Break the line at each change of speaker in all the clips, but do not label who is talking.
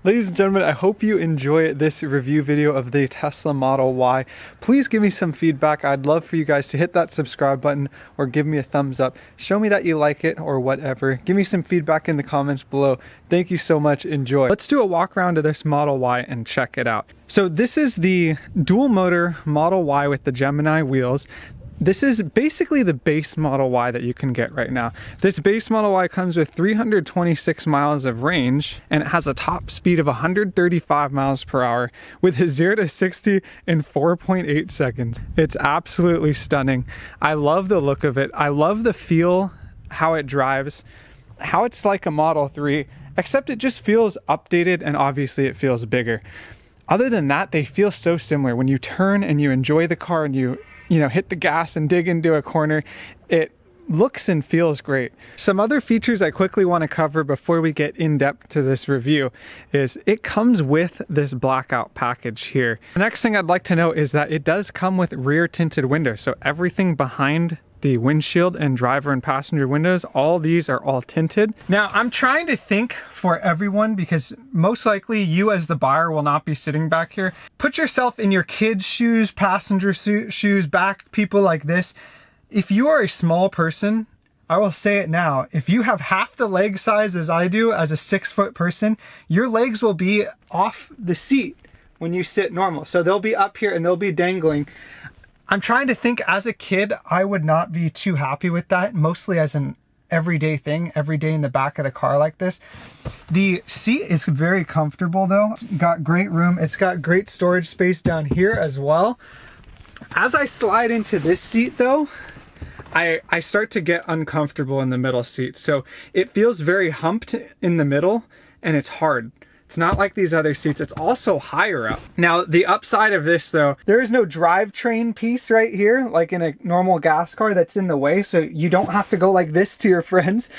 Ladies and gentlemen, I hope you enjoy this review video of the Tesla Model Y. Please give me some feedback. I'd love for you guys to hit that subscribe button or give me a thumbs up. Show me that you like it or whatever. Give me some feedback in the comments below. Thank you so much. Enjoy. Let's do a walk around to this Model Y and check it out. So this is the dual motor Model Y with the Gemini wheels. This is basically the base Model Y that you can get right now. This base Model Y comes with 326 miles of range, and it has a top speed of 135 miles per hour with a 0 to 60 in 4.8 seconds. It's absolutely stunning. I love the look of it. I love the feel, how it drives, how it's like a Model 3, except it just feels updated and obviously it feels bigger. Other than that, they feel so similar. When you turn and you enjoy the car and you hit the gas and dig into a corner, it looks and feels great. Some other features I quickly want to cover before we get in depth to this review is it comes with this blackout package here. The next thing I'd like to note is that it does come with rear tinted windows. So everything behind the windshield and driver and passenger windows, all these are all tinted. Now I'm trying to think for everyone because most likely you as the buyer will not be sitting back here. Put yourself in your kids' shoes, passenger shoes, back people like this. If you are a small person, I will say it now, if you have half the leg size as I do as a 6-foot person, your legs will be off the seat when you sit normal. So they'll be up here and they'll be dangling. I'm trying to think, as a kid, I would not be too happy with that, mostly as an everyday thing, every day in the back of the car like this. The seat is very comfortable though. It's got great room. It's got great storage space down here as well. As I slide into this seat though, I start to get uncomfortable in the middle seat. So it feels very humped in the middle and it's hard. It's not like these other seats, it's also higher up. Now, the upside of this though, there is no drivetrain piece right here, like in a normal gas car that's in the way, so you don't have to go like this to your friends.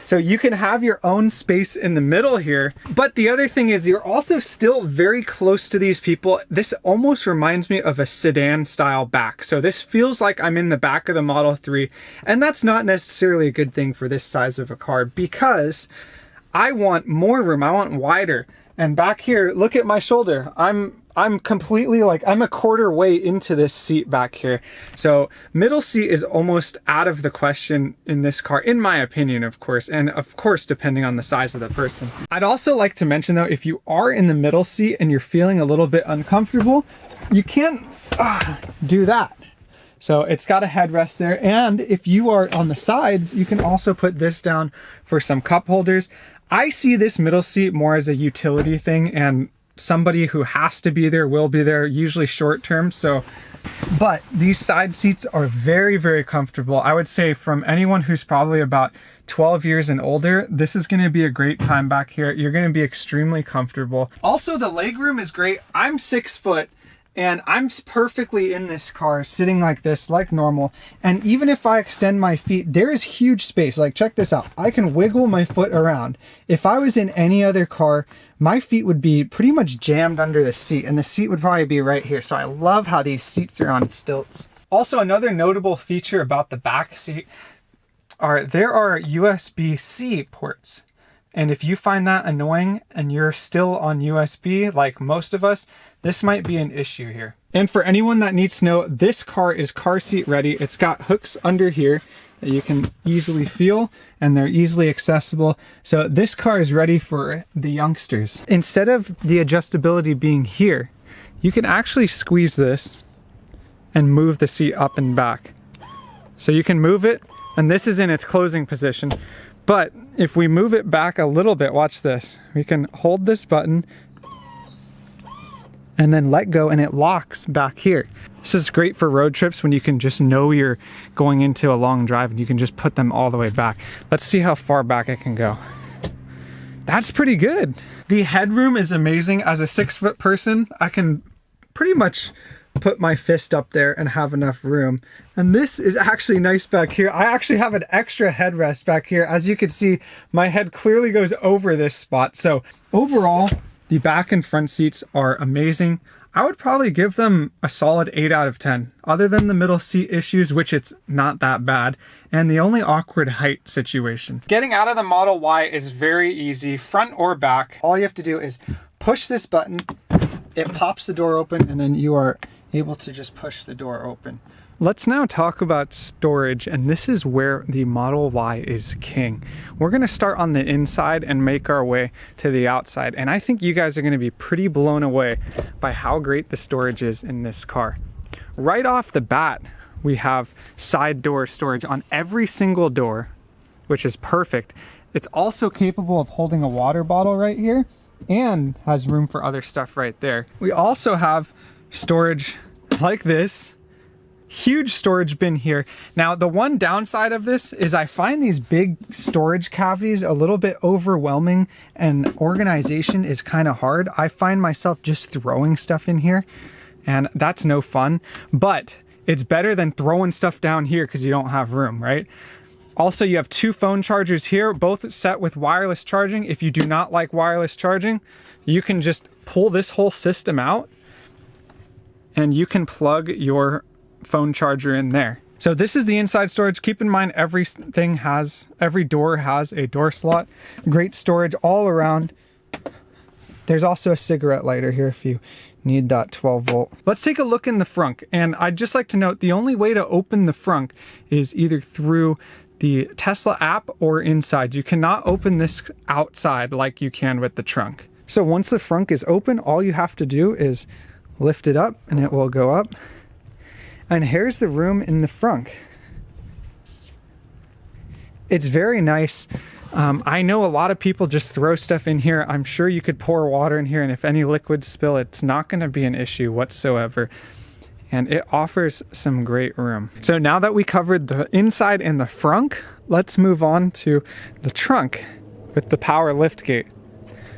So you can have your own space in the middle here. But the other thing is you're also still very close to these people. This almost reminds me of a sedan style back. So this feels like I'm in the back of the Model 3, and that's not necessarily a good thing for this size of a car because I want more room, I want wider. And back here, look at my shoulder. I'm completely like, I'm a quarter way into this seat back here. So middle seat is almost out of the question in this car, in my opinion, of course. And of course, depending on the size of the person. I'd also like to mention though, if you are in the middle seat and you're feeling a little bit uncomfortable, you can do that. So it's got a headrest there. And if you are on the sides, you can also put this down for some cup holders. I see this middle seat more as a utility thing, and somebody who has to be there will be there, usually short term. So, but these side seats are very, very comfortable. I would say from anyone who's probably about 12 years and older, this is going to be a great time back here. You're going to be extremely comfortable. Also, the legroom is great. I'm 6 foot. And I'm perfectly in this car sitting like this, like normal. And even if I extend my feet, there is huge space. Like, check this out. I can wiggle my foot around. If I was in any other car, my feet would be pretty much jammed under the seat, and the seat would probably be right here. So I love how these seats are on stilts. Also, another notable feature about the back seat there are USB-C ports. And if you find that annoying and you're still on USB, like most of us, this might be an issue here. And for anyone that needs to know, this car is car seat ready. It's got hooks under here that you can easily feel, and they're easily accessible. So this car is ready for the youngsters. Instead of the adjustability being here, you can actually squeeze this and move the seat up and back. So you can move it, and this is in its closing position. But if we move it back a little bit, watch this. We can hold this button and then let go, and it locks back here. This is great for road trips when you can just know you're going into a long drive and you can just put them all the way back. Let's see how far back it can go. That's pretty good. The headroom is amazing. As a 6-foot person, I can pretty much put my fist up there and have enough room. And this is actually nice back here. I actually have an extra headrest back here. As you can see, my head clearly goes over this spot. So overall, the back and front seats are amazing. I would probably give them a solid 8 out of 10, other than the middle seat issues, which it's not that bad, and the only awkward height situation. Getting out of the Model Y is very easy, front or back. All you have to do is push this button, it pops the door open, and then you are able to just push the door open. Let's now talk about storage, and this is where the Model Y is king. We're gonna start on the inside and make our way to the outside, and I think you guys are gonna be pretty blown away by how great the storage is in this car. Right off the bat, we have side door storage on every single door, which is perfect. It's also capable of holding a water bottle right here and has room for other stuff right there. We also have storage like this. Huge storage bin here. Now, the one downside of this is I find these big storage cavities a little bit overwhelming, and organization is kind of hard. I find myself just throwing stuff in here, and that's no fun, but it's better than throwing stuff down here because you don't have room, right? Also, you have 2 phone chargers here, both set with wireless charging. If you do not like wireless charging, you can just pull this whole system out and you can plug your phone charger in there. So this is the inside storage. Keep in mind every door has a door slot. Great storage all around. There's also a cigarette lighter here if you need that 12 volt. Let's take a look in the frunk, and I'd just like to note the only way to open the frunk is either through the Tesla app or inside. You cannot open this outside like you can with the trunk. So once the frunk is open, all you have to do is lift it up and it will go up. And here's the room in the frunk. It's very nice. I know a lot of people just throw stuff in here. I'm sure you could pour water in here, and if any liquids spill, it's not going to be an issue whatsoever. And it offers some great room. So now that we covered the inside and the frunk, let's move on to the trunk with the power lift gate.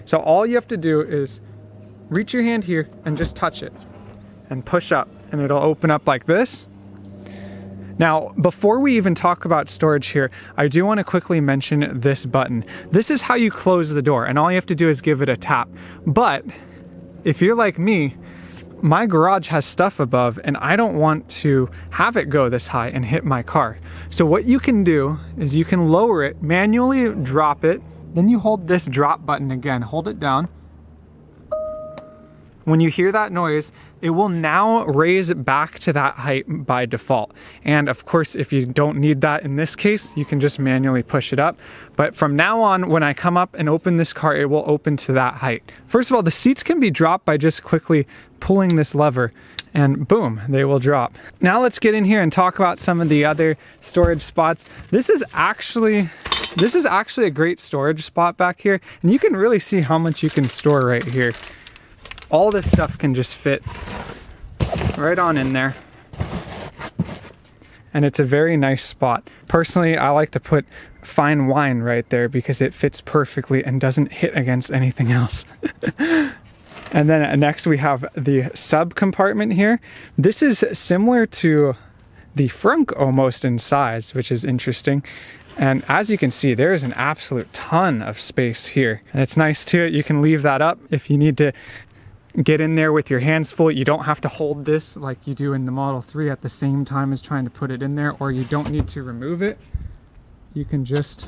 So all you have to do is reach your hand here and just touch it and push up, and it'll open up like this. Now, before we even talk about storage here, I do want to quickly mention this button. This is how you close the door, and all you have to do is give it a tap. But if you're like me, my garage has stuff above, and I don't want to have it go this high and hit my car. So what you can do is you can lower it, manually drop it, then you hold this drop button again, hold it down. When you hear that noise, it will now raise it back to that height by default. And of course, if you don't need that in this case, you can just manually push it up. But from now on, when I come up and open this car, it will open to that height. First of all, the seats can be dropped by just quickly pulling this lever, and boom, they will drop. Now let's get in here and talk about some of the other storage spots. This is actually a great storage spot back here, and you can really see how much you can store right here. All this stuff can just fit right on in there. And it's a very nice spot. Personally, I like to put fine wine right there because it fits perfectly and doesn't hit against anything else. And then next we have the sub compartment here. This is similar to the frunk almost in size, which is interesting. And as you can see, there is an absolute ton of space here. And it's nice too, you can leave that up if you need to get in there with your hands full. You don't have to hold this like you do in the Model 3 at the same time as trying to put it in there, or you don't need to remove it. You can just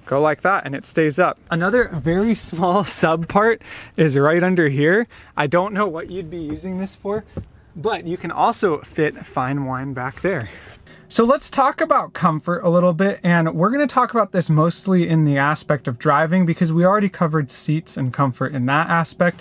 go like that and it stays up. Another very small sub part is right under here. I don't know what you'd be using this for, but you can also fit fine wine back there. So let's talk about comfort a little bit, and we're going to talk about this mostly in the aspect of driving because we already covered seats and comfort in that aspect.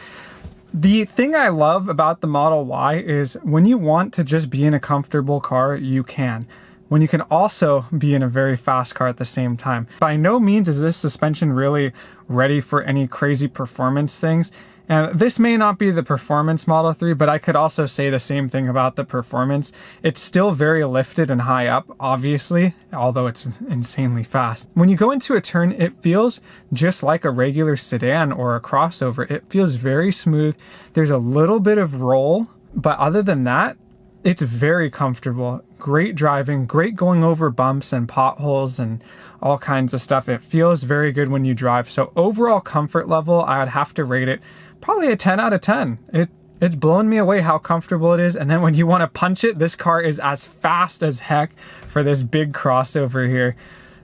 The thing I love about the Model Y is when you want to just be in a comfortable car, you can. When you can also be in a very fast car at the same time. By no means is this suspension really ready for any crazy performance things. And this may not be the performance Model 3, but I could also say the same thing about the performance. It's still very lifted and high up, obviously, although it's insanely fast. When you go into a turn, it feels just like a regular sedan or a crossover. It feels very smooth. There's a little bit of roll, but other than that, it's very comfortable. Great driving, great going over bumps and potholes and all kinds of stuff. It feels very good when you drive. So overall comfort level, I would have to rate it probably a 10 out of 10. It's blown me away how comfortable it is. And then when you want to punch it, this car is as fast as heck for this big crossover here.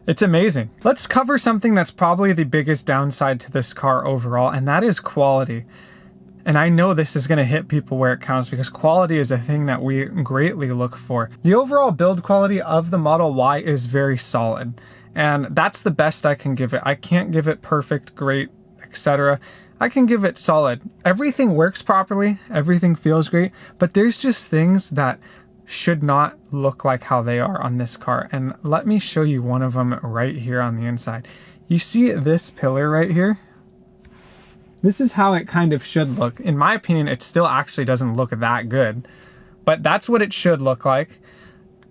It's amazing. Let's cover something that's probably the biggest downside to this car overall, and that is quality. And I know this is going to hit people where it counts because quality is a thing that we greatly look for. The overall build quality of the Model Y is very solid, and that's the best I can give it. I can't give it perfect, great, etc. I can give it solid. Everything works properly, everything feels great, but there's just things that should not look like how they are on this car. And let me show you one of them right here on the inside. You see this pillar right here? This is how it kind of should look. In my opinion, it still actually doesn't look that good, but that's what it should look like.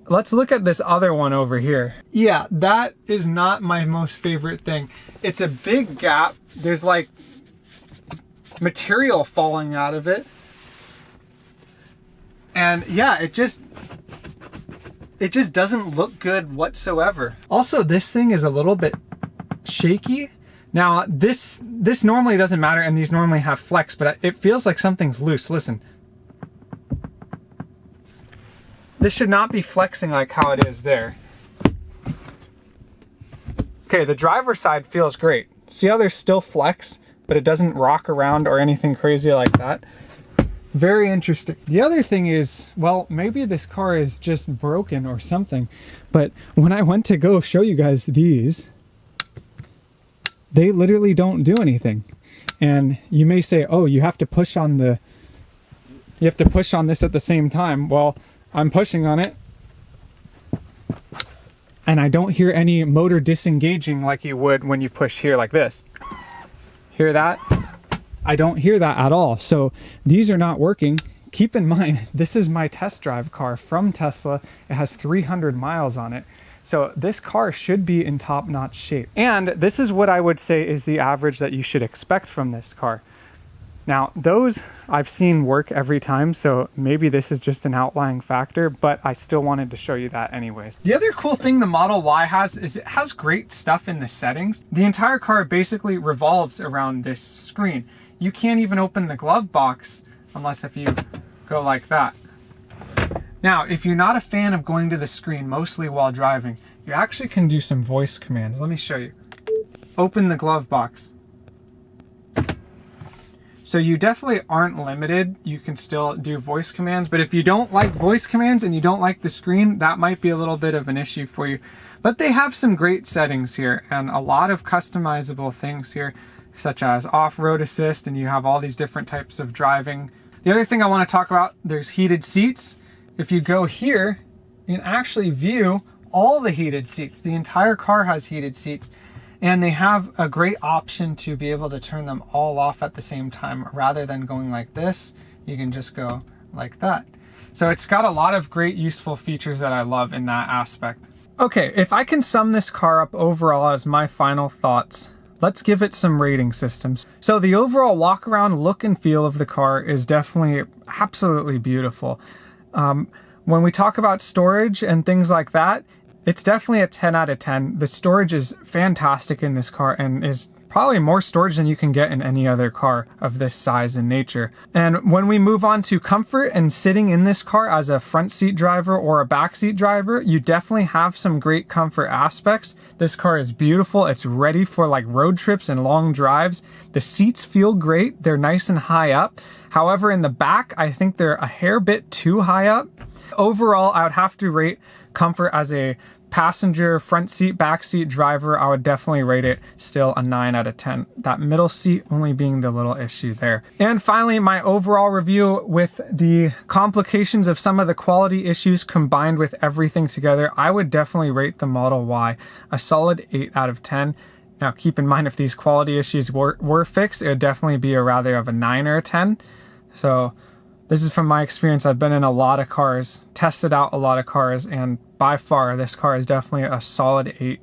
Let's look at this other one over here. Yeah, that is not my most favorite thing. It's a big gap. There's like material falling out of it. And yeah, it just doesn't look good whatsoever. Also, this thing is a little bit shaky. Now, this normally doesn't matter, and these normally have flex, but it feels like something's loose. Listen. This should not be flexing like how it is there. Okay, the driver's side feels great. See how there's still flex, but it doesn't rock around or anything crazy like that? Very interesting. The other thing is, well, maybe this car is just broken or something, but when I went to go show you guys these, they literally don't do anything. And you may say, oh, you have to push on this at the same time. Well, I'm pushing on it and I don't hear any motor disengaging like you would when you push here like this. Hear that? I don't hear that at all. So these are not working. Keep in mind, this is my test drive car from Tesla. It has 300 miles on it. So this car should be in top-notch shape. And this is what I would say is the average that you should expect from this car. Now, those I've seen work every time, so maybe this is just an outlying factor, but I still wanted to show you that anyways. The other cool thing the Model Y has is it has great stuff in the settings. The entire car basically revolves around this screen. You can't even open the glove box unless if you go like that. Now, if you're not a fan of going to the screen mostly while driving, you actually can do some voice commands. Let me show you. Open the glove box. So you definitely aren't limited. You can still do voice commands, but if you don't like voice commands and you don't like the screen, that might be a little bit of an issue for you. But they have some great settings here and a lot of customizable things here, such as off-road assist, and you have all these different types of driving. The other thing I want to talk about, there's heated seats. If you go here, you can actually view all the heated seats. The entire car has heated seats, and they have a great option to be able to turn them all off at the same time. Rather than going like this, you can just go like that. So it's got a lot of great useful features that I love in that aspect. Okay, if I can sum this car up overall as my final thoughts, let's give it some rating systems. So the overall walk around look and feel of the car is definitely absolutely beautiful. When we talk about storage and things like that, it's definitely a 10 out of 10. The storage is fantastic in this car and is probably more storage than you can get in any other car of this size and nature. And when we move on to comfort and sitting in this car as a front seat driver or a back seat driver, you definitely have some great comfort aspects. This car is beautiful. It's ready for like road trips and long drives. The seats feel great. They're nice and high up. However, in the back, I think they're a hair bit too high up. Overall, I would have to rate comfort as a passenger, front seat, back seat driver. I would definitely rate it still a 9 out of 10. That middle seat only being the little issue there. And finally, my overall review with the complications of some of the quality issues combined with everything together, I would definitely rate the Model Y a solid 8 out of 10. Now, keep in mind, if these quality issues were fixed, it would definitely be a rather of a 9 or a 10. So this is from my experience. I've been in a lot of cars, tested out a lot of cars, and by far this car is definitely a solid 8.